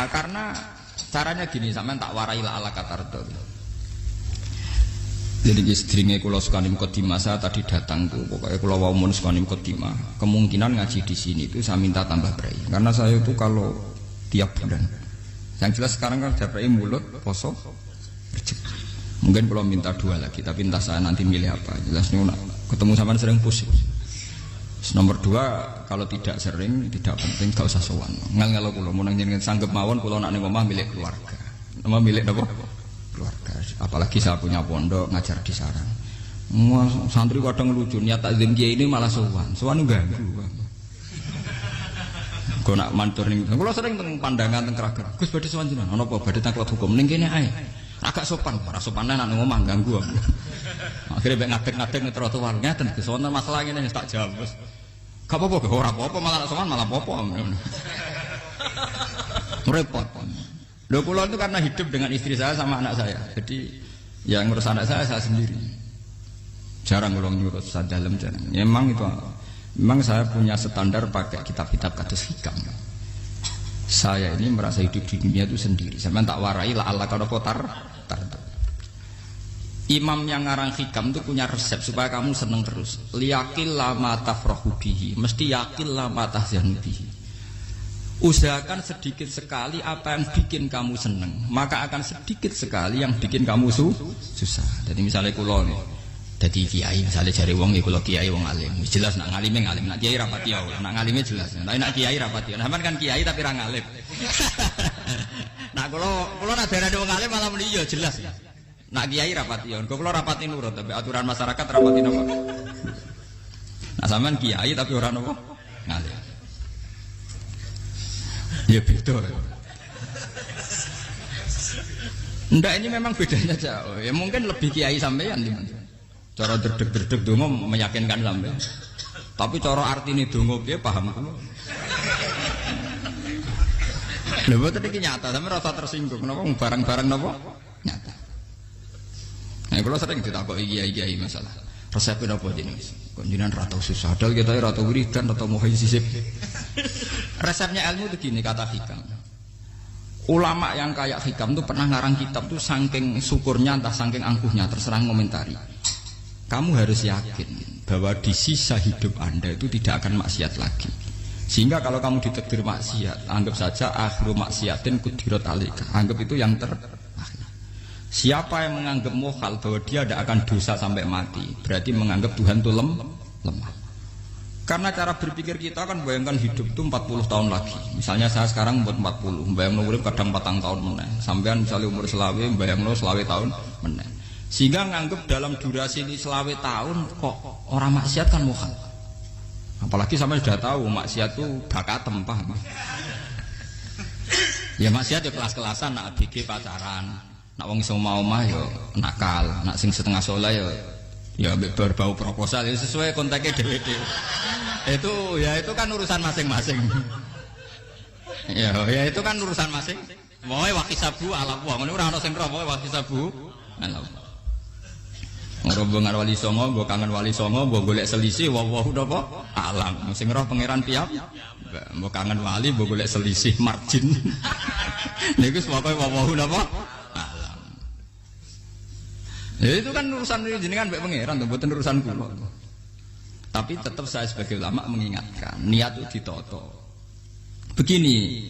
Nah karena caranya gini, sampean tak warai la ala katarto. Jadi istrinya kula sukani mukadimah, saya tadi datang tuh pokoknya kula wau mun sukani mukadimah. Kemungkinan ngaji di sini itu saya minta tambah brai. Karena saya itu kalau tiap bulan, yang jelas sekarang kan ada brai mulut, poso, rejeki. Mungkin kalau minta 2 lagi, tapi entah saya nanti milih apa. Jelas nih ketemu sama sering pusing. Nomor 2, kalau tidak sering, tidak penting, gak usah sowan. Ngel-ngelo kula mun njenengan sanggep mawon kula nak ning omah milik keluarga. Nama milik napa? Keluarga. Apalagi saya punya pondok ngajar di sarang. Santri kadang lucu, niat takzim kiai ini malah sowan. Sowan ganggu. Kok nak mantur ning kula sering teng pandangan teng Kragen. Gus badhe sowan jenengan. Ana apa badhe tangklet hukum ning kene ae. Agak sopan, ora sopan nak ning omah ganggu. Akhirnya mek ngadeg-ngadeg ning trotoar ngeten Gus wonten masalah ngene tak jawab. Gak apa-apa, ora apa-apa malah sowan malah apa-apa. Repot. Loh kula itu karena hidup dengan istri saya sama anak saya. Jadi yang ngurus anak saya sendiri. Jarang kula ngurus sadalem jarang. Memang itu memang saya punya standar pakai kitab-kitab kados hikam. Saya ini merasa hidup di dunia itu sendiri. Sampeyan tak warai la Allah kada potar. Imam yang ngarang hikam itu punya resep supaya kamu seneng terus. Liyakil lama tafrahu bihi, mesti yakil lama tahzanu bihi. Usahakan sedikit sekali apa yang bikin kamu seneng, maka akan sedikit sekali yang bikin kamu susah. Jadi misalnya kula nih, jadi kiai misalnya cari wong ya kula kiai wong alim, jelas nak ngalime ngalim, nak kiai rapati ya, nak ngalime jelas. Tapi nak kiai rapati, nah kan kiai tapi ra ngalim. Nah kula nak darane wong alim malah muni ya jelas. Nak kiai rapati ya, kula rapati nurut tapi aturan masyarakat rapati napa. Nah sampean kiai tapi ora napa ngalim. Ya beda. Ndak ini memang bedanya jauh. Ya mungkin lebih kiai sampean di mana. Cara derdek-derdek donga meyakinkan sampean. Tapi cara artine donga piye paham kula. Lha boten iki nyata, sampean rasa tersinggung napa barang-barang napa? Nyata. Nah kula sering ditakoki kiai-kiai masalah. Resepnya apa jenenge? Kok jenengan ra tau susah dal kita ra tau wiridan ra tau muhayisib. Resepnya ilmu itu gini kata hikam. Ulama yang kayak hikam itu pernah ngarang kitab tuh saking syukurnya entah saking angkuhnya terserah ngomentari. Kamu harus yakin bahwa di sisa hidup Anda itu tidak akan maksiat lagi. Sehingga kalau kamu ditakdir maksiat, anggap saja akhiru maksiatin kudirat alika. Anggap itu yang terakhir. Siapa yang menganggap mukhal bahwa dia tidak akan dosa sampai mati, berarti menganggap Tuhan itu lemah. Karena cara berpikir kita kan bayangkan hidup itu 40 tahun lagi. Misalnya saya sekarang umur 40, bayangkan umur kadang 4 tahun meneh. Sampean misalnya umur selawe, bayangkan selawe tahun meneh. Sehingga nganggap dalam durasi ini selawe tahun kok orang maksiat kan mukhal. Apalagi sampai sudah tahu maksiat itu bakatem paham. Ya maksiat ya kelas-kelasan, nak BG pacaran. Nak wong iso omah ya nakal, nak sing setengah saleh ya berbau proposal ya sesuai kontaknya dhewe-dhewe. Itu kan urusan masing-masing. Ya itu kan urusan masing. Moe wakisabu ala wong ngene ora ana sing ro moe wakisabu ala. Rombongan wali songo, mbok kangen wali songo, mbok golek selisih wawahu napa alam. Sing roh pangeran piyam. Mbok kangen wali, mbok golek selisih margin. Niku pokoke wawahu napa ya itu kan urusan jenengan mbek pangeran to mboten urusan kula. Tapi tetap saya sebagai ulama mengingatkan niat itu ditoto. Begini,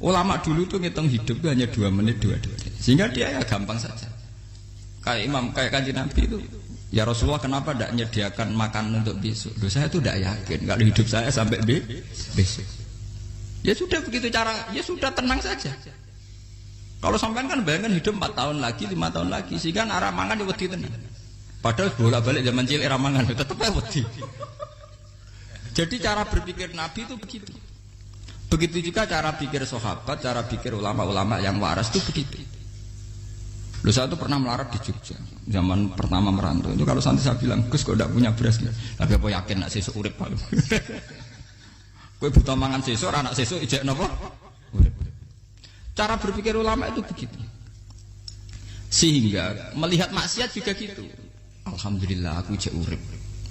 ulama dulu tuh ngitung hidup itu hanya 2 menit 2 detik. Sehingga dia ya gampang saja. Kayak imam kayak Kanjeng Nabi itu, ya Rasulullah kenapa tidak menyediakan makan untuk besok? Loh, saya itu tidak yakin kalau hidup saya sampai besok. Ya sudah begitu cara, ya sudah tenang saja. Kalau sampean kan bayangkan hidup 4 tahun lagi, 5 tahun lagi, sehingga arah mangan ya wedi tenan. Padahal bolak-balik zaman cilik arah mangan tetep ae wedi. Jadi cara berpikir Nabi itu begitu. Begitu juga cara pikir sahabat, cara pikir ulama-ulama yang waras itu begitu. Loh saya itu pernah melarat di Jogja, zaman pertama merantau. Itu kalau santri saya bilang, Gus kok tidak punya beras ya? Tapi apa yakin nak sesuk urip Pak? Kowe buta mangan sesuk, anak sesuk ijek napa? Urip. Cara berpikir ulama itu begitu. Sehingga melihat maksiat juga gitu. Alhamdulillah aku ijek urip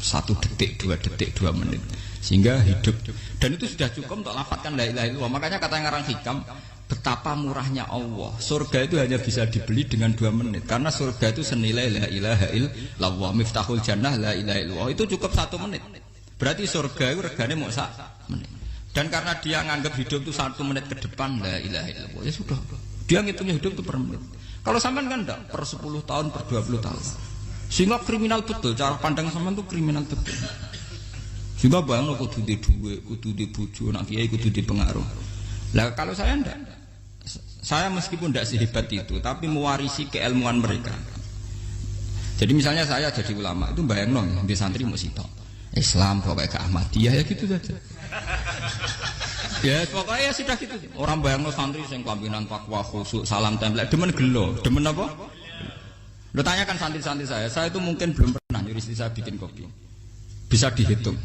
1 detik, 2 detik, 2 menit. Sehingga hidup. Dan itu sudah cukup untuk lafadzkan la ilaha illallah. Makanya kata yang ngarang hikam, betapa murahnya Allah. Surga itu hanya bisa dibeli dengan 2 menit. Karena surga itu senilai la ilaha illallah. Miftahul jannah la ilaha illallah. Itu cukup 1 menit. Berarti surga itu regane mau 1 menit. Dan karena dia nganggap hidup itu 1 menit ke depan la ilaha illallah. Ya sudah. Dia ngitungnya hidup itu per menit. Kalau sampean kan enggak, per 10 tahun, per 20 tahun. Sehingga kriminal betul. Cara pandang sampean itu kriminal betul. Sehingga bayang kudu di duwe, kudu di bojo, nak kiai kudu di pengaruh. Lah kalau saya enggak. Saya meskipun tidak sehebat itu, tapi mewarisi keilmuan mereka. Jadi misalnya saya jadi ulama, itu bayang dong, di santri mesti tok Islam, pokoknya ke Ahmadiyah ya gitu saja. Ya pokoknya ya sudah gitu. Orang bayang santri yang kelambinan takwa khusyuk, salam tempel, demen gelo, demen apa? Lo tanyakan santri-santri saya itu mungkin belum pernah nyuri istri saya bikin kopi. Bisa dihitung.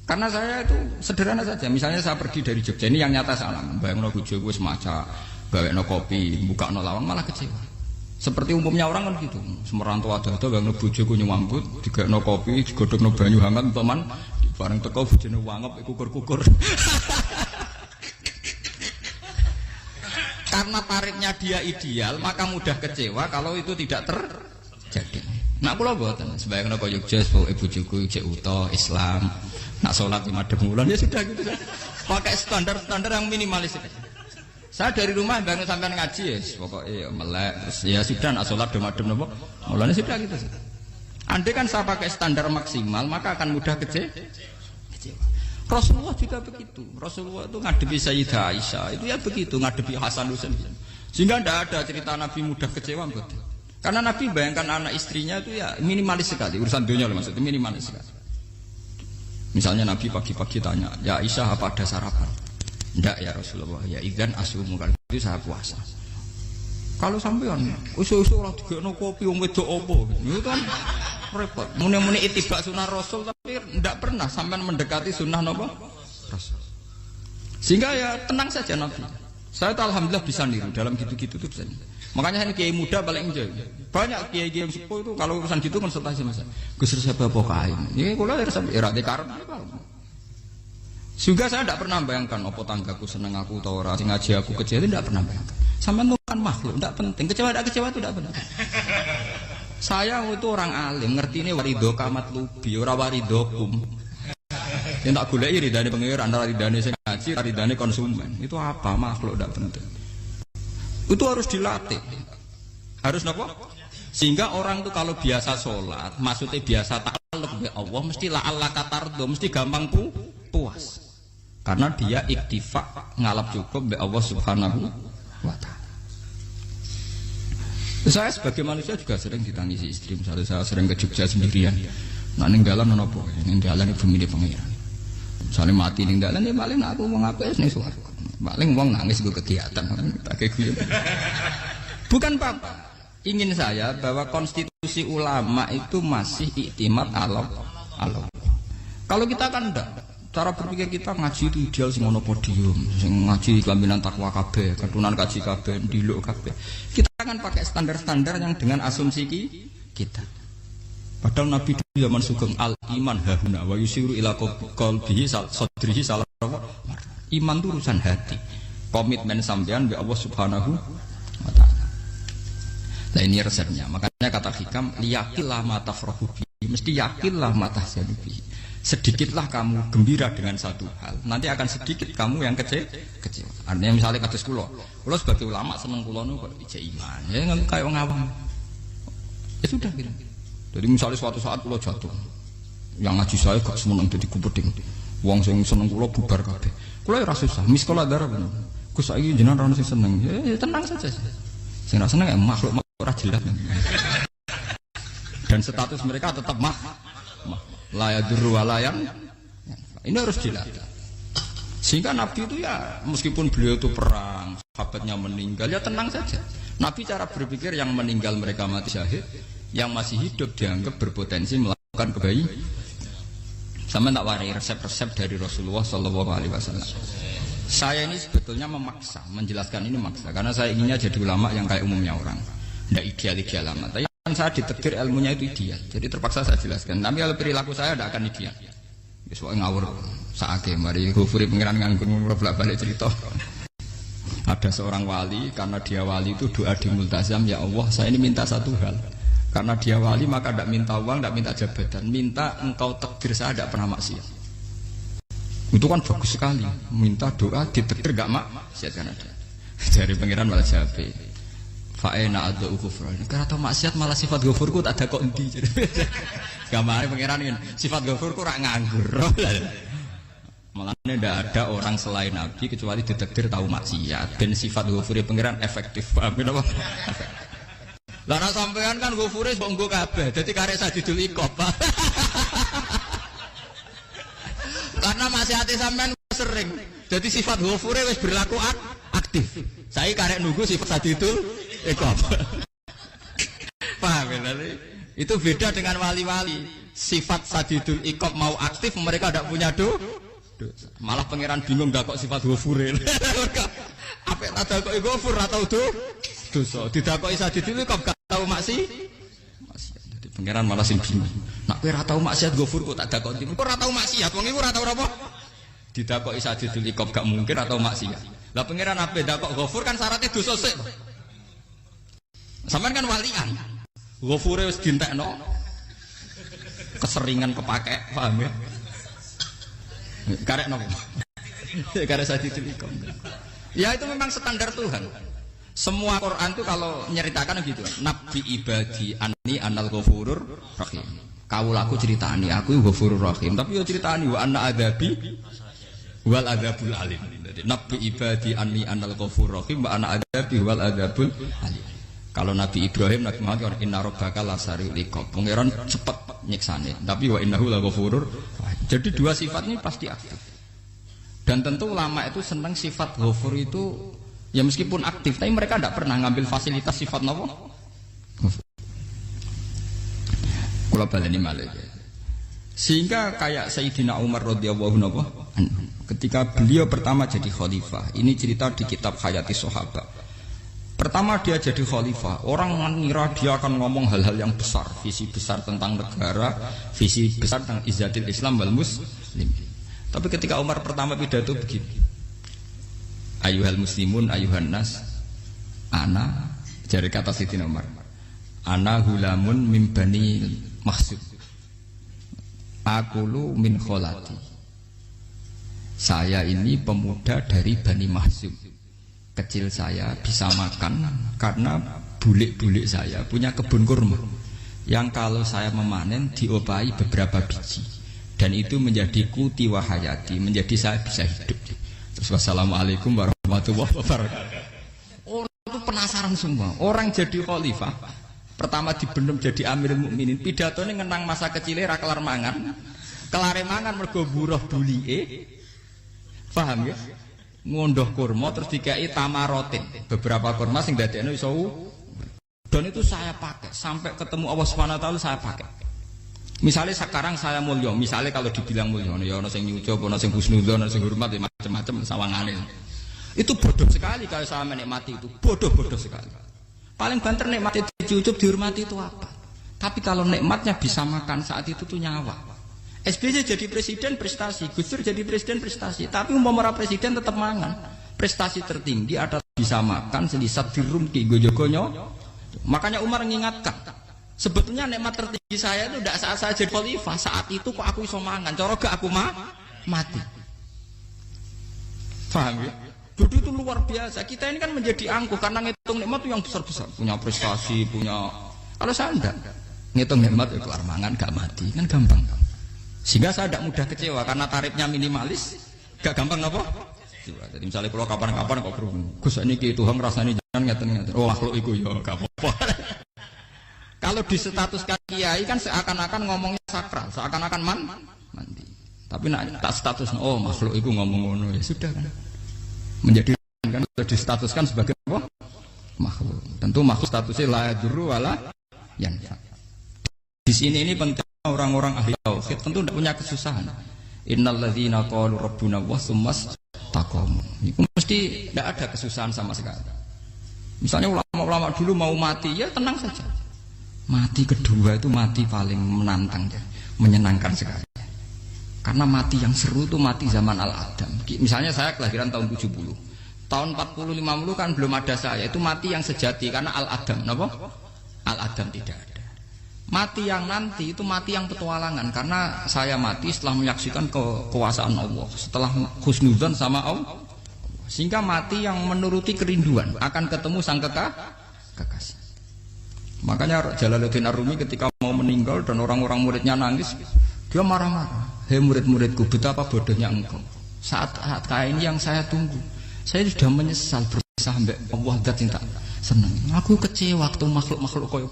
Karena saya itu sederhana saja. Misalnya saya pergi dari Jogja, ini yang nyata salah. Bayang no bojoku wis maca gawe no kopi, buka no lawang malah kecewa. Seperti umumnya orang kan gitu. Semerantau ada bang no bojoku nyuambut, digawe no kopi, digodhog no banyu hangat teman, bareng teko bojone wangep kukur-kukur. Karena tarifnya dia ideal, maka mudah kecewa kalau itu tidak terjadi. Nak kula mboten, sebayang no Jogja, ibu bojoku cek utuh Islam, nak sholat 5 bulan ya sudah gitu saja. Pakai standar-standar yang minimalis saja. Saya dari rumah bangun sampai ngaji ya, pokoknya melek, terus ya sudah nak sholat demadem nopo, mulanya sudah gitu. Andai kan saya pakai standar maksimal, maka akan mudah kecewa. Rasulullah juga begitu. Rasulullah itu ngadepi Sayyidah Aisyah, itu ya begitu, ngadepi Hasan Husain. Sehingga tidak ada cerita Nabi mudah kecewa, betul. Karena Nabi bayangkan anak istrinya itu ya minimalis sekali, urusan dunia loh maksudnya minimalis sekali. Misalnya Nabi pagi-pagi tanya, ya Aisyah apa ada sarapan? Enggak ya Rasulullah, ya idzan asumu, kalau itu saya puasa. Kalau sampean usul-usul ora digekno kopi wong wedok opo, itu kan repot. Muni-muni itibak sunnah Rasul tapi enggak pernah sampean mendekati sunnah napa? Rasul. Sehingga ya tenang saja Nabi. Saya tuh alhamdulillah bisa niru dalam gitu-gitu tuh bisa. Makanya ini kiai muda paling enjoy. Banyak kiai yang sepuh itu kalau urusan gitu konsultasi sama saya. Gus resep apa kae? Ini kula resep era dekarep. Juga saya tidak pernah bayangkan apa tanggaku seneng aku atau orang sing ngaji aku kecewa, tidak pernah bayangkan. Sampai itu kan makhluk, tidak penting. Kecewa tidak kecewa itu tidak penting. Saya itu orang alim, ngerti ini warido kamat lubi, ora waridokum. Yang tak goleki ridane pengiran, antara ridane sing ngaji, ridane konsumen. Itu apa? Makhluk tidak penting. Itu harus dilatih. Harus apa? Sehingga orang itu kalau biasa sholat, maksudnya biasa ta'alluq dengan Allah, mesti la'alla katardo, mesti gampang puas. Karena dia iktifak ngalap cukup be Allah Subhanahu wa ta'ala. Saya sebagai manusia juga sering ditangisi istri. Misalnya saya sering ke Jogja sendirian. Nah ninggalan apa? Ninggalan ibu milih pengiran. Misalnya mati ninggalan ya paling aku mau ngapain nih suara. Paling uang nangis gue kegiatan. Bukan apa-apa. Ingin saya bahwa konstitusi ulama itu masih iktimat Allah. Kalau kita kan enggak. Cara berpikir kita ngaji itu ideal sing ono podium, sing ngaji kelambinan takwa kabeh, keturunan kaji kabeh, ndiluk kabeh. Kita akan pakai standar-standar yang dengan asumsi kita. Padahal Nabi di zaman sugeng al iman hahuna wa yusiru ila qalbihi sadrihi salah. Iman itu urusan hati. Komitmen sampean be Allah Subhanahu wa taala. Nah ini resepnya. Makanya kata hikam yakinlah ma tafrahu bi, mesti yakinlah ma tahzanu bi. Sedikitlah kamu gembira dengan satu hal, nanti akan sedikit kamu yang kecewa. Artinya misalnya kados kula sebagai ulama seneng kula niku kok ijek iman. Ya nggak kayak wong awam. Ya sudah gitu. Jadi misalnya suatu saat kula jatuh, yang ngaji saya gak semeneng dadi kupeding. Wong sing seneng kula bubar kabeh. Kula ya ora susah, miskola darah bener. Gus saiki jenengan ora sing seneng. Ya tenang saja. Sing ora seneng ya makhluk ora jelas. Dan status mereka tetap layaduru walayan. Ini harus dilatih. Sehingga Nabi itu ya meskipun beliau itu perang, sahabatnya meninggal ya tenang saja. Nabi cara berpikir yang meninggal mereka mati syahid, yang masih hidup dianggap berpotensi melakukan kebaikan. Sama tak warai resep-resep dari Rasulullah SAW. Saya ini sebetulnya memaksa, menjelaskan ini maksa karena saya inginnya jadi ulama yang kayak umumnya orang, tidak ideal amat. Tapi saya ditegur ilmunya itu ideal, jadi terpaksa saya jelaskan. Tapi kalau perilaku saya tidak akan ideal. Soalnya ngawur saake mari gufuri pengiran nganggur bolak balik cerita. Ada seorang wali, karena dia wali itu doa di multazam, ya Allah saya ini minta satu hal. Karena dia wali maka tidak minta uang, tidak minta jabatan, minta engkau takdir saya tidak pernah maksiat. Itu kan bagus sekali, minta doa ditakdir gak maksiat kan ada. Dari pangeran malah jawab, fa'ena adza'u kufran. Karena tau maksiat malah sifat ghafurku tak ada kok endi. Gamane pangeran ini sifat ghafurku rak nganggur. Malah tidak ada orang selain Nabi kecuali ditakdir tahu maksiat. Dan sifat ghafure pangeran efektif. Paham apa? Lah nek sampean kan ghafure mbok nggo kabeh. Dadi karek sadidul iqab. Karena maksiate sampean sering. Jadi sifat ghafure wis berlaku aktif. Saya karek nunggu sifat sadidul iqab. Paham ya? Itu beda dengan wali-wali. Sifat sadidul iqab mau aktif mereka tidak punya malah pangeran bingung gak kok sifat ghafure. Apa tak kok ghafur atau dosa. Didakoki sadidul iqab gak tahu maksiat. Jadi pangeran malah sing bingung. Nak kowe ora tau maksiat ghafur kok tak dakoki. Kok ora tau maksiat wong iku ora tau apa? Didakoki sadidul iqab gak mungkin atau maksiat. Lah pangeran apa dakok ghafur kan syaratnya dosa sik. Sampean kan walian. Ghafure wis dientekno. Keseringan kepake, paham ya? Karek nopo? Karek sadidul iqab. Ya itu memang standar Tuhan. Semua Quran itu kalau nyeritakan gitu. Nabi ibadi anni anal ghafurur rahim. Kaulaku ceritani aku ghafurur rahim, tapi yo ceritani wa anna adzabi wal adzabul alim. Nabi ibadi anni anal ghafurur rahim wa anna adzabi wal adzabul alim. Kalau Nabi Ibrahim, Nabi Muhammad inna rabbaka lasariul iqab. Pangeran cepat nyiksane, tapi wa innahu laghafurur. Jadi dua sifat ini pasti aktif. Dan tentu ulama itu senang sifat ghafur itu ya meskipun aktif, tapi mereka tidak pernah ngambil fasilitas sifat napa? Kula baleni malih. Sehingga kayak Sayyidina Umar radhiyallahu anhu ketika beliau pertama jadi khalifah, ini cerita di kitab Hayati Sahabat. Pertama dia jadi khalifah, orang mengira dia akan ngomong hal-hal yang besar, visi besar tentang negara, visi besar tentang izzatil Islam wal muslim. Tapi ketika Umar pertama pidato begini, ayuhal muslimun ayuhan nas, ana, dari kata Sayyidina Umar, ana hulamun min bani Mahsud, akulu min kholati. Saya ini pemuda dari Bani Mahsud. Kecil saya bisa makan karena bulik-bulik saya punya kebun kurma yang kalau saya memanen diopahi beberapa biji dan itu menjadi kuti wahayati, menjadi saya bisa hidup. Terus wassalamualaikum warahmatullahi wabarakatuh. Orang itu penasaran semua. Orang jadi khalifah pertama dibenem jadi Amirul Mukminin, pidatonya ngenang masa kecilnya ra kelar mangan, kelare mangan mergo buruh bulike. Paham ya? Ngondoh kurma terus dikai tamarotin, beberapa kurma sing dadekno iso. Dan itu saya pakai sampai ketemu Allah Subhanahu wa taala saya pakai. Misalnya sekarang saya mulya, misalnya kalau dibilang mulya ya ana sing nyucup, ana sing husnudzon, ana sing hormat ya macam-macam sawangane. Itu bodoh sekali kalau saya menikmati itu, bodoh sekali. Paling banter nikmati dicucup dihormati itu apa? Tapi kalau nikmatnya bisa makan saat itu tuh nyawa. SBY jadi presiden prestasi, Gus Dur jadi presiden prestasi, tapi umpama presiden tetap mangan. Prestasi tertinggi ada bisa makan selisat dirumki gojogonyo. Makanya Umar mengingatkan, sebetulnya nikmat tertinggi saya itu tidak saat saya jadi khalifah, saat itu kok aku iso mangan, cara gak aku mati. Paham ya? Dulu itu luar biasa. Kita ini kan menjadi angkuh karena ngitung nikmat itu yang besar-besar, punya prestasi, punya. Kalau saya enggak ngitung nikmat ya kelar mangan gak mati, kan gampang. Sehingga saya tidak mudah kecewa karena tarifnya minimalis, gak gampang apa? Jadi misalnya kalau kapan-kapan kok berhubung, Gus ini Tuhan rasanya jangan ngeten-ngeten. Oh makhluk itu ya gak apa-apa. Kalau disetatuskan kiai kan seakan-akan ngomongnya sakral, seakan-akan mandi. Tapi nak tak status, oh makhluk itu ngomong-ngomong ya sudah kan. Menjadi kan sudah distatuskan sebagai apa? Makhluk. Tentu makhluk statusnya la yadurru wala yanfa. Di sini ini penting. Orang-orang ahli tauhid tentu tidak punya kesusahan. Innalladzina qalu rabbuna wa tsummas taqamu. Itu mesti tidak ada kesusahan sama sekali. Misalnya ulama-ulama dulu mau mati ya tenang saja. Mati kedua itu mati paling menantang ya, menyenangkan sekali. Karena mati yang seru itu mati zaman Al-Adam. Misalnya saya kelahiran tahun 70. tahun 40-50 kan belum ada saya. Itu mati yang sejati karena al-adam, napa? Al-adam tidak ada. Mati yang nanti itu mati yang petualangan karena saya mati setelah menyaksikan kekuasaan Allah, setelah husnudzon sama Allah. Sehingga mati yang menuruti kerinduan akan ketemu sang kekasih. Makanya Jalaluddin Ar-Rumi ketika mau meninggal dan orang-orang muridnya nangis, dia marah-marah. Hei murid-muridku, betapa bodohnya engkau. Saat kayak ini yang saya tunggu. Saya sudah menyesal berusaha sampai Allah dat cinta senang. Aku kecewa waktu makhluk-makhluk koyo